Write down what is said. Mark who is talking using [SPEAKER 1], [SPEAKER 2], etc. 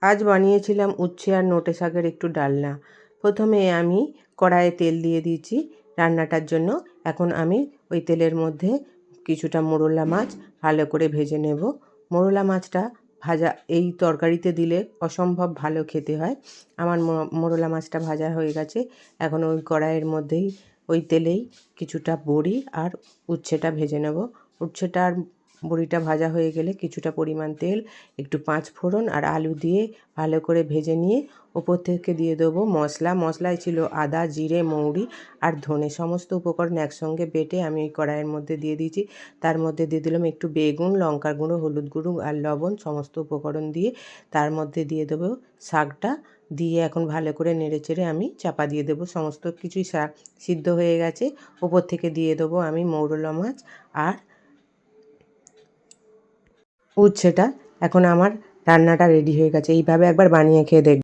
[SPEAKER 1] আজ বানিয়েছিলাম উচ্ছে আর নোটে শাকের একটু ডালনা। প্রথমে আমি কড়াইয়ে তেল দিয়ে দিয়েছি রান্নাটার জন্য। এখন আমি ওই তেলের মধ্যে কিছুটা মোরলা মাছ ভালো করে ভেজে নেব। মোরলা মাছটা ভাজা এই তরকারিতে দিলে অসম্ভব ভালো খেতে হয়। আমার মোরলা মাছটা ভাজা হয়ে গেছে। এখন ওই কড়াইয়ের মধ্যেই ওই তেলেই কিছুটা বড়ি আর উচ্ছেটা ভেজে নেব। উচ্ছেটা আর বড়িটা ভাজা হয়ে গেলে কিছুটা পরিমাণ তেল, একটু পাঁচ ফোড়ন আর আলু দিয়ে ভালো করে ভেজে নিয়ে ওপর থেকে দিয়ে দেবো মশলা। মশলায় ছিল আদা, জিরে, মৌরি আর ধনে। সমস্ত উপকরণ একসঙ্গে বেটে আমি ওই কড়াইয়ের মধ্যে দিয়ে দিয়েছি। তার মধ্যে দিয়ে দিলাম একটু বেগুন, লঙ্কার গুঁড়ো, হলুদ গুঁড়ো আর লবণ। সমস্ত উপকরণ দিয়ে তার মধ্যে দিয়ে দেবো শাকটা, দিয়ে এখন ভালো করে নেড়েচেড়ে আমি চাপা দিয়ে দেবো। সমস্ত কিছুই শাক সিদ্ধ হয়ে গেছে। ওপর থেকে দিয়ে দেবো আমি মৌরলা মাছ আর উচ্ছেটা। এখন আমার রান্নাটা রেডি হয়ে গেছে। এইভাবে একবার বানিয়ে খেয়ে দেখবেন।